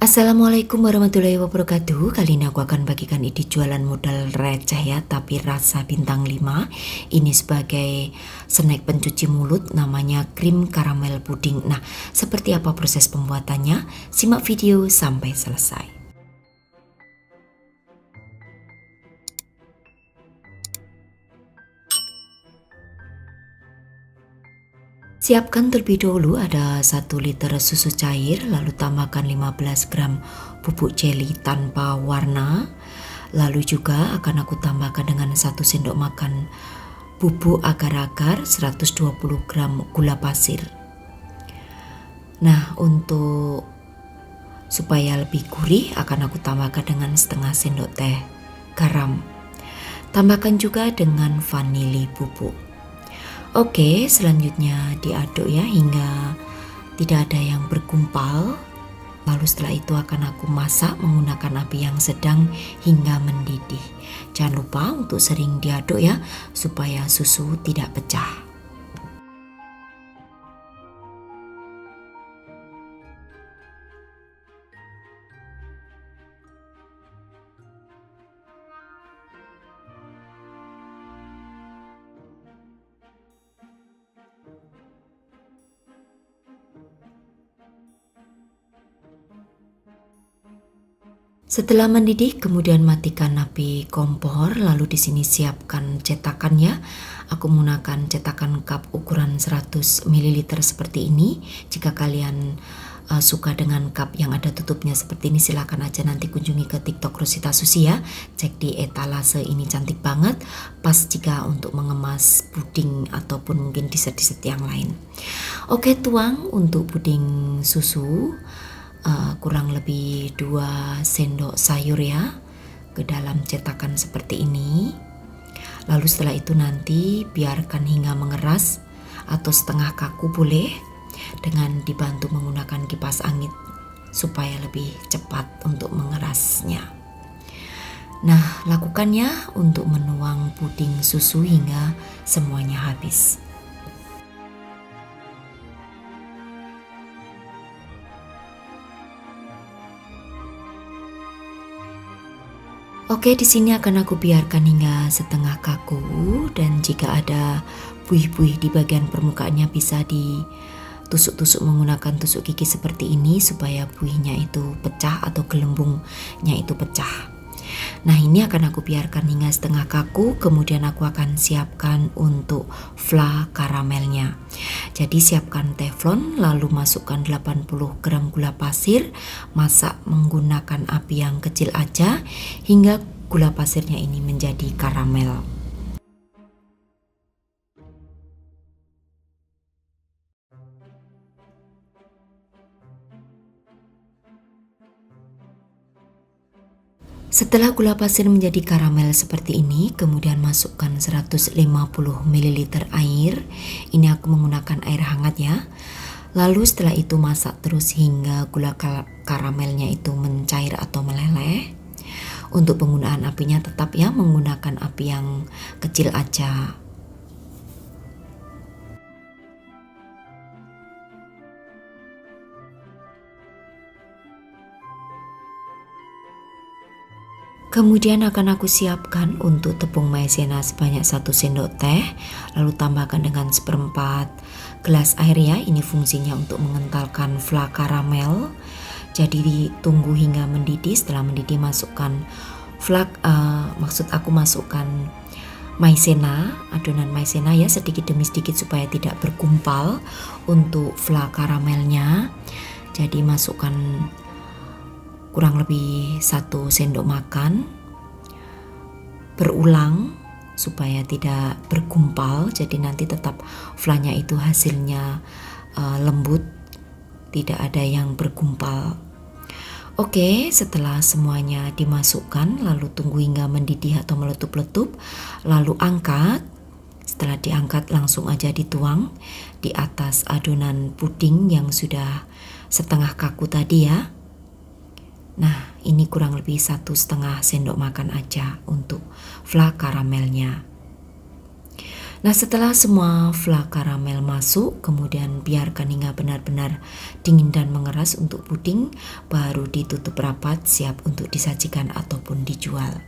Assalamualaikum warahmatullahi wabarakatuh. Kali ini aku akan bagikan ide jualan modal receh ya, tapi rasa bintang 5. Ini sebagai snack pencuci mulut, namanya krim karamel puding. Nah, seperti apa proses pembuatannya? Simak video sampai selesai. Siapkan terlebih dahulu ada 1 liter susu cair, lalu tambahkan 15 gram bubuk jeli tanpa warna. Lalu juga akan aku tambahkan dengan 1 sendok makan bubuk agar-agar, 120 gram gula pasir. Nah, untuk supaya lebih gurih akan aku tambahkan dengan setengah sendok teh garam. Tambahkan juga dengan vanili bubuk. Oke, selanjutnya diaduk ya hingga tidak ada yang bergumpal. Lalu setelah itu akan aku masak menggunakan api yang sedang hingga mendidih. Jangan lupa untuk sering diaduk ya, supaya susu tidak pecah. Setelah mendidih, kemudian matikan api kompor, lalu di sini siapkan cetakannya. Aku menggunakan cetakan cup ukuran 100 ml seperti ini. Jika kalian suka dengan cup yang ada tutupnya seperti ini, silakan aja nanti kunjungi ke TikTok Rosita Susi ya. Cek di etalase, ini cantik banget, pas jika untuk mengemas puding ataupun mungkin dessert-dessert yang lain. Oke, tuang untuk puding susu. Kurang lebih 2 sendok sayur ya ke dalam cetakan seperti ini. Lalu setelah itu nanti biarkan hingga mengeras atau setengah kaku boleh, dengan dibantu menggunakan kipas angin supaya lebih cepat untuk mengerasnya. Nah, lakukannya untuk menuang puding susu hingga semuanya habis. Oke, di sini akan aku biarkan hingga setengah kaku, dan jika ada buih-buih di bagian permukaannya bisa ditusuk-tusuk menggunakan tusuk gigi seperti ini supaya buihnya itu pecah atau gelembungnya itu pecah. Nah, ini akan aku biarkan hingga setengah kaku, kemudian aku akan siapkan untuk fla karamelnya. Jadi siapkan teflon, lalu masukkan 80 gram gula pasir, masak menggunakan api yang kecil aja hingga gula pasirnya ini menjadi karamel. Setelah gula pasir menjadi karamel seperti ini, kemudian masukkan 150 ml air. Ini aku menggunakan air hangat ya. Lalu setelah itu masak terus hingga gula karamelnya itu mencair atau meleleh. Untuk penggunaan apinya tetap ya menggunakan api yang kecil aja. Kemudian akan aku siapkan untuk tepung maizena sebanyak 1 sendok teh, lalu tambahkan dengan 1/4 gelas air ya. Ini fungsinya untuk mengentalkan fla karamel. Jadi ditunggu hingga mendidih. Setelah mendidih masukkan masukkan maizena, adonan maizena ya, sedikit demi sedikit supaya tidak bergumpal untuk fla karamelnya. Jadi masukkan kurang lebih 1 sendok makan, berulang supaya tidak bergumpal, jadi nanti tetap flanya itu hasilnya lembut, tidak ada yang bergumpal. Oke, setelah semuanya dimasukkan, lalu tunggu hingga mendidih atau meletup-letup, lalu angkat. Setelah diangkat langsung aja dituang di atas adonan puding yang sudah setengah kaku tadi ya. Nah, ini kurang lebih 1,5 sendok makan aja untuk fla karamelnya. Nah, setelah semua flak karamel masuk, kemudian biarkan hingga benar-benar dingin dan mengeras untuk puding, baru ditutup rapat siap untuk disajikan ataupun dijual.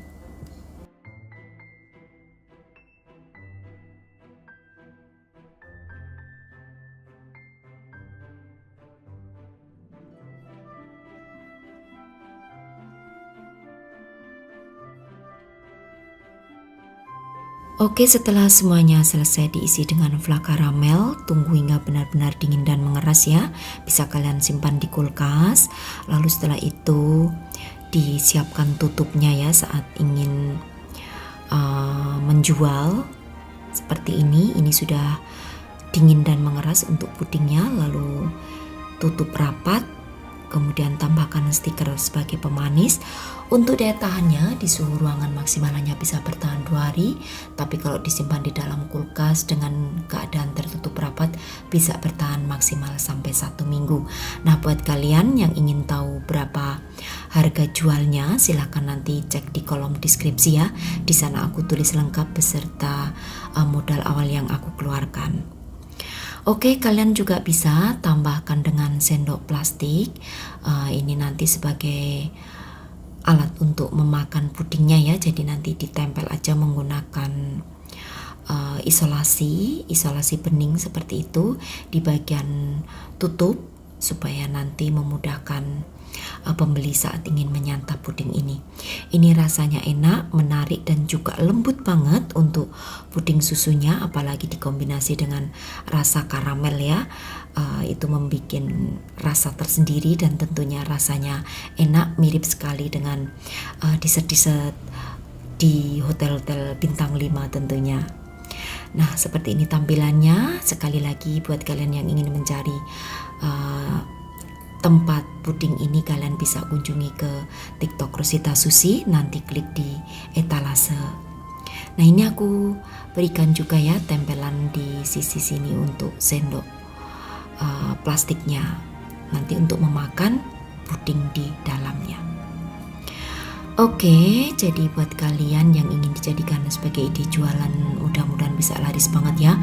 Oke, setelah semuanya selesai diisi dengan flak karamel, tunggu hingga benar-benar dingin dan mengeras ya. Bisa kalian simpan di kulkas. Lalu setelah itu disiapkan tutupnya ya saat ingin menjual. Seperti ini sudah dingin dan mengeras untuk pudingnya. Lalu tutup rapat. Kemudian tambahkan stiker sebagai pemanis. Untuk daya tahannya di suhu ruangan maksimal hanya bisa bertahan 2 hari, tapi kalau disimpan di dalam kulkas dengan keadaan tertutup rapat bisa bertahan maksimal sampai 1 minggu. Nah, buat kalian yang ingin tahu berapa harga jualnya, silahkan nanti cek di kolom deskripsi ya. Di sana aku tulis lengkap beserta modal awal yang aku keluarkan. Oke, kalian juga bisa tambahkan dengan sendok plastik. Ini nanti sebagai alat untuk memakan pudingnya ya. Jadi nanti ditempel aja menggunakan isolasi bening seperti itu di bagian tutup supaya nanti memudahkan pembeli saat ingin menyantap puding ini. Ini rasanya enak, menarik dan juga lembut banget untuk puding susunya, apalagi dikombinasi dengan rasa karamel ya. Itu membuat rasa tersendiri dan tentunya rasanya enak, mirip sekali dengan dessert-dessert di hotel-hotel bintang 5 tentunya. Nah, seperti ini tampilannya. Sekali lagi buat kalian yang ingin mencari tempat puding ini, kalian bisa kunjungi ke TikTok Rosita Susi, nanti klik di etalase. Nah, ini aku berikan juga ya tempelan di sisi sini untuk sendok plastiknya, nanti untuk memakan puding di dalamnya. Oke, jadi buat kalian yang ingin dijadikan sebagai ide jualan, mudah-mudahan bisa laris banget ya,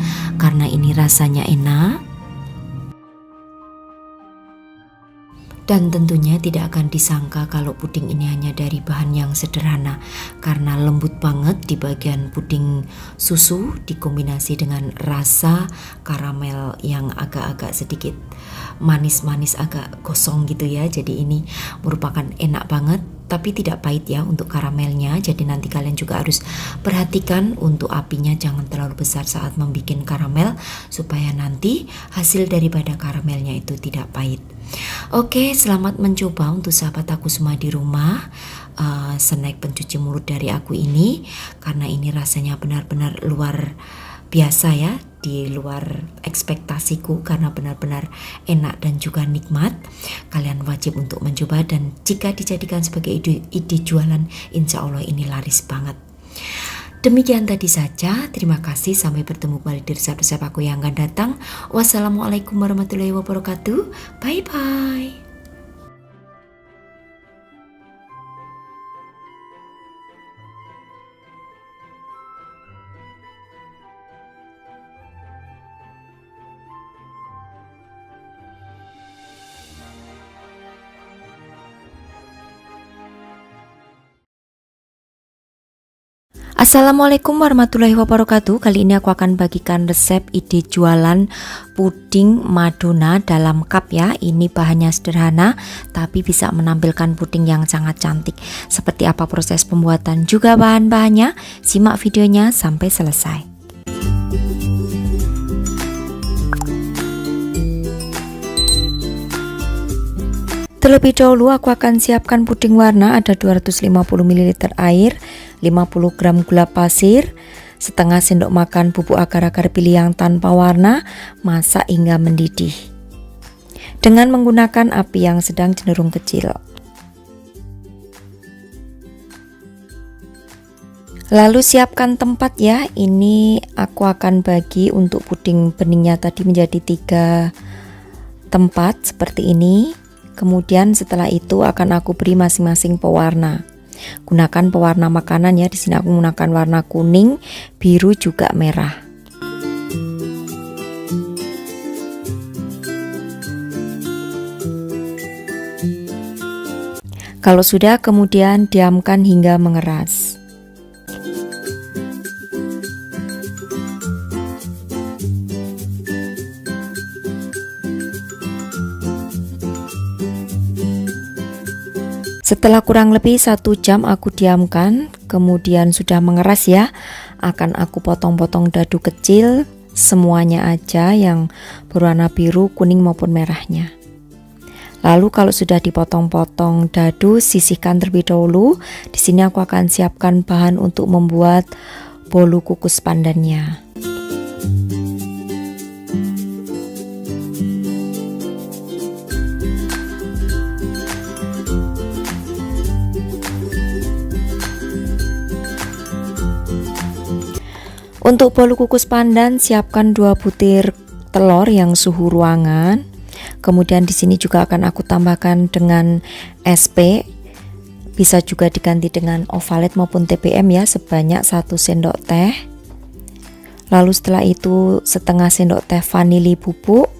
karena ini rasanya enak. Dan tentunya tidak akan disangka kalau puding ini hanya dari bahan yang sederhana, karena lembut banget di bagian puding susu dikombinasi dengan rasa karamel yang agak-agak sedikit manis-manis, agak gosong gitu ya. Jadi ini merupakan enak banget, tapi tidak pahit ya untuk karamelnya. Jadi nanti kalian juga harus perhatikan untuk apinya jangan terlalu besar saat membuat karamel, supaya nanti hasil daripada karamelnya itu tidak pahit. Oke, selamat mencoba untuk sahabat aku semua di rumah. Snack pencuci mulut dari aku ini, karena ini rasanya benar-benar luar biasa ya, di luar ekspektasiku, karena benar-benar enak dan juga nikmat. Kalian wajib untuk mencoba, dan jika dijadikan sebagai ide jualan, insya Allah ini laris banget. Demikian tadi saja, terima kasih, sampai bertemu kembali di resep-resep aku yang akan datang. Wassalamualaikum warahmatullahi wabarakatuh, bye bye. Assalamualaikum warahmatullahi wabarakatuh. Kali ini aku akan bagikan resep ide jualan puding Madonna dalam cup ya. Ini bahannya sederhana tapi bisa menampilkan puding yang sangat cantik. Seperti apa proses pembuatan juga bahan-bahannya? Simak videonya sampai selesai. Terlebih dahulu aku akan siapkan puding warna. Ada 250 ml air, 50 gram gula pasir, setengah sendok makan bubuk agar-agar pilih yang tanpa warna. Masak hingga mendidih dengan menggunakan api yang sedang cenderung kecil. Lalu siapkan tempat ya. Ini aku akan bagi untuk puding beningnya tadi menjadi 3 tempat seperti ini. Kemudian setelah itu akan aku beri masing-masing pewarna. Gunakan pewarna makanan ya. Di sini aku menggunakan warna kuning, biru juga merah. Kalau sudah, kemudian diamkan hingga mengeras. Setelah kurang lebih 1 jam aku diamkan, kemudian sudah mengeras ya, akan aku potong-potong dadu kecil, semuanya aja yang berwarna biru, kuning maupun merahnya. Lalu kalau sudah dipotong-potong dadu, sisihkan terlebih dahulu. Di sini aku akan siapkan bahan untuk membuat bolu kukus pandannya. Untuk bolu kukus pandan, siapkan 2 butir telur yang suhu ruangan. Kemudian di sini juga akan aku tambahkan dengan SP. Bisa juga diganti dengan Ovalet maupun TPM ya, sebanyak 1 sendok teh. Lalu setelah itu setengah sendok teh vanili bubuk.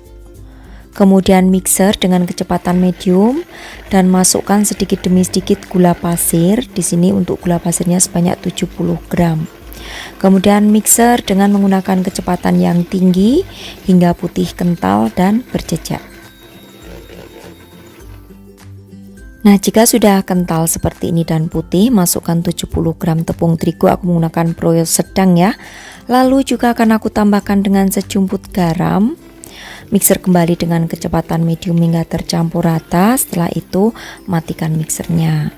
Kemudian mixer dengan kecepatan medium dan masukkan sedikit demi sedikit gula pasir. Di sini untuk gula pasirnya sebanyak 70 gram. Kemudian mixer dengan menggunakan kecepatan yang tinggi hingga putih kental dan berjejak. Nah, jika sudah kental seperti ini dan putih, masukkan 70 gram tepung terigu. Aku menggunakan pro sedang ya. Lalu juga akan aku tambahkan dengan sejumput garam. Mixer kembali dengan kecepatan medium hingga tercampur rata. Setelah itu matikan mixernya.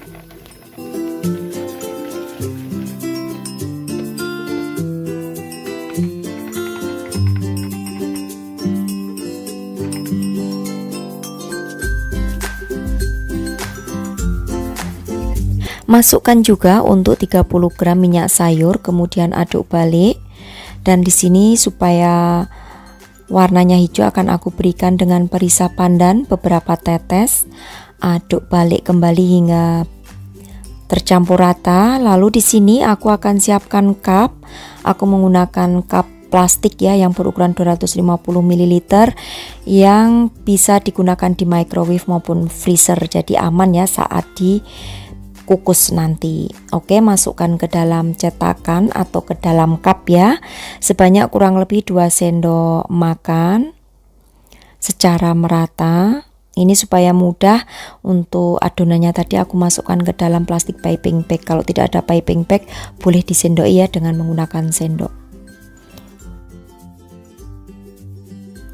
Masukkan juga untuk 30 gram minyak sayur, kemudian aduk balik. Dan di sini supaya warnanya hijau akan aku berikan dengan perisa pandan beberapa tetes. Aduk balik kembali hingga tercampur rata. Lalu di sini aku akan siapkan cup. Aku menggunakan cup plastik ya yang berukuran 250 ml yang bisa digunakan di microwave maupun freezer. Jadi aman ya saat di kukus nanti. Oke, masukkan ke dalam cetakan atau ke dalam cup ya, sebanyak kurang lebih 2 sendok makan secara merata. Ini supaya mudah untuk adonannya. Tadi aku masukkan ke dalam plastik piping bag. Kalau tidak ada piping bag boleh disendoi ya dengan menggunakan sendok.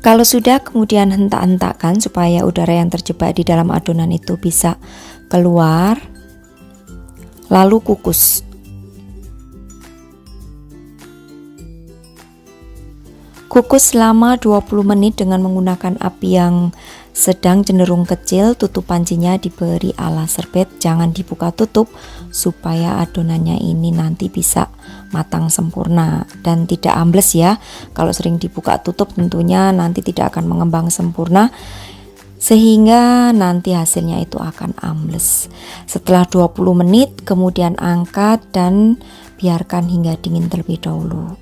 Kalau sudah, kemudian hentak-hentakkan supaya udara yang terjebak di dalam adonan itu bisa keluar. Lalu kukus. Kukus selama 20 menit dengan menggunakan api yang sedang cenderung kecil. Tutup pancinya diberi ala serbet, jangan dibuka tutup supaya adonannya ini nanti bisa matang sempurna dan tidak ambles ya. Kalau sering dibuka tutup tentunya nanti tidak akan mengembang sempurna, sehingga nanti hasilnya itu akan ambles. Setelah 20 menit kemudian angkat dan biarkan hingga dingin terlebih dahulu.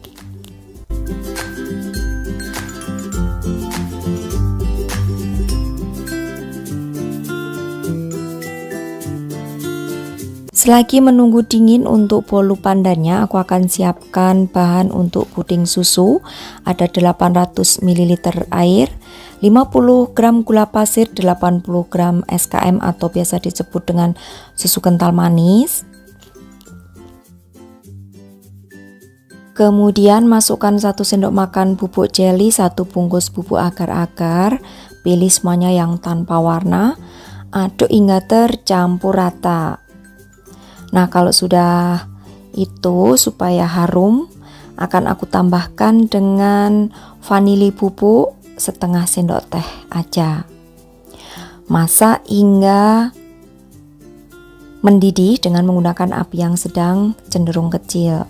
Selagi menunggu dingin untuk bolu pandannya, aku akan siapkan bahan untuk puding susu. Ada 800 ml air, 50 gram gula pasir, 80 gram SKM atau biasa disebut dengan susu kental manis. Kemudian masukkan 1 sendok makan bubuk jelly, 1 bungkus bubuk agar-agar. Pilih semuanya yang tanpa warna. Aduk hingga tercampur rata. Nah, kalau sudah itu supaya harum, akan aku tambahkan dengan vanili bubuk setengah sendok teh aja. Masak hingga mendidih dengan menggunakan api yang sedang cenderung kecil.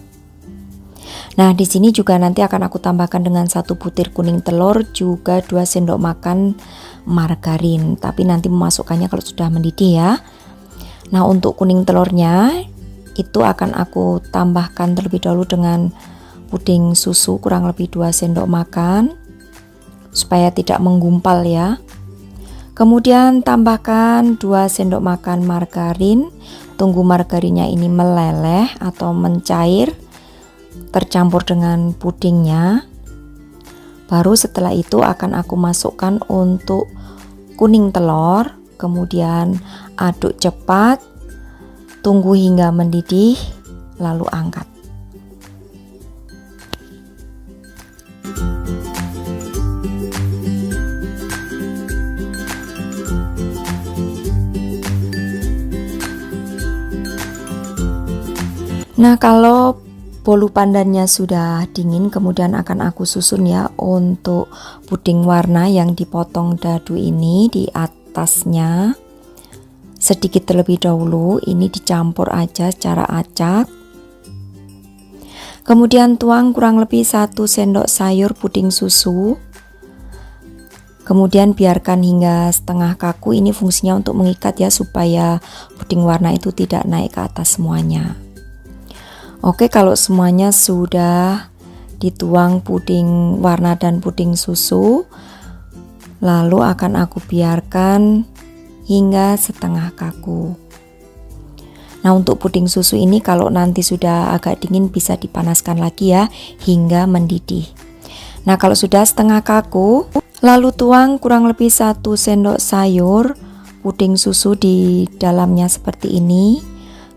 Nah, di sini juga nanti akan aku tambahkan dengan 1 butir kuning telur, juga 2 sendok makan margarin. Tapi nanti memasukkannya kalau sudah mendidih ya. Nah, untuk kuning telurnya itu akan aku tambahkan terlebih dahulu dengan puding susu kurang lebih 2 sendok makan supaya tidak menggumpal ya. Kemudian tambahkan 2 sendok makan margarin. Tunggu margarinnya ini meleleh atau mencair tercampur dengan pudingnya. Baru setelah itu akan aku masukkan untuk kuning telur. Kemudian aduk cepat, tunggu hingga mendidih, lalu angkat. Nah, kalau bolu pandannya sudah dingin, kemudian akan aku susun ya untuk puding warna yang dipotong dadu ini di atasnya. Sedikit terlebih dahulu, ini dicampur aja secara acak. Kemudian tuang kurang lebih 1 sendok sayur puding susu. Kemudian biarkan hingga setengah kaku. Ini fungsinya untuk mengikat ya, supaya puding warna itu tidak naik ke atas semuanya. Oke, kalau semuanya sudah dituang puding warna dan puding susu, lalu akan aku biarkan hingga setengah kaku. Nah, untuk puding susu ini kalau nanti sudah agak dingin bisa dipanaskan lagi ya hingga mendidih. Nah, kalau sudah setengah kaku, lalu tuang kurang lebih 1 sendok sayur puding susu di dalamnya seperti ini.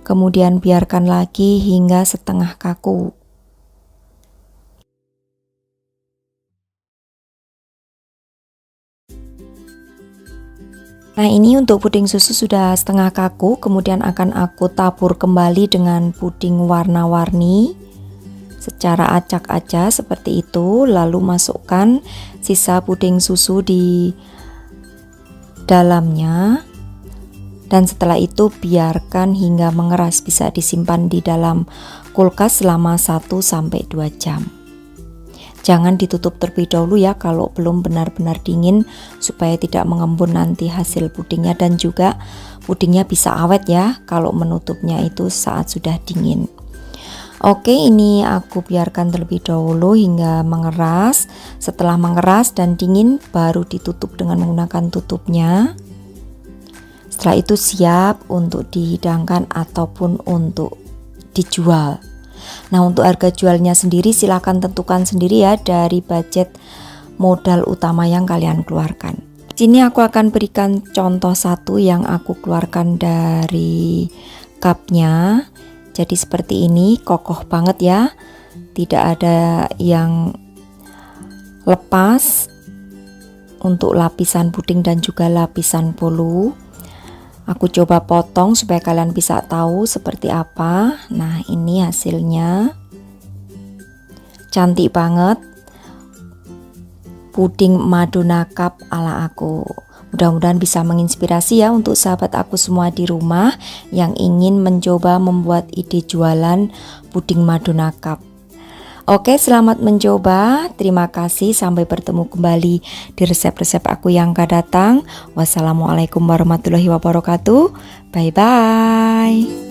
Kemudian biarkan lagi hingga setengah kaku. Nah, ini untuk puding susu sudah setengah kaku, kemudian akan aku tabur kembali dengan puding warna-warni secara acak aja seperti itu, lalu masukkan sisa puding susu di dalamnya. Dan setelah itu biarkan hingga mengeras, bisa disimpan di dalam kulkas selama 1-2 jam. Jangan ditutup terlebih dahulu ya kalau belum benar-benar dingin, supaya tidak mengembun nanti hasil pudingnya, dan juga pudingnya bisa awet ya kalau menutupnya itu saat sudah dingin. Oke, ini aku biarkan terlebih dahulu hingga mengeras. Setelah mengeras dan dingin baru ditutup dengan menggunakan tutupnya. Setelah itu siap untuk dihidangkan ataupun untuk dijual. Nah, untuk harga jualnya sendiri silakan tentukan sendiri ya dari budget modal utama yang kalian keluarkan. Sini aku akan berikan contoh satu yang aku keluarkan dari cupnya. Jadi seperti ini, kokoh banget ya, tidak ada yang lepas untuk lapisan puding dan juga lapisan bolu. Aku coba potong supaya kalian bisa tahu seperti apa. Nah, ini hasilnya. Cantik banget. Puding Madonna Cup ala aku. Mudah-mudahan bisa menginspirasi ya untuk sahabat aku semua di rumah yang ingin mencoba membuat ide jualan puding Madonna Cup. Oke, selamat mencoba. Terima kasih. Sampai bertemu kembali di resep-resep aku yang akan datang. Wassalamualaikum warahmatullahi wabarakatuh. Bye-bye.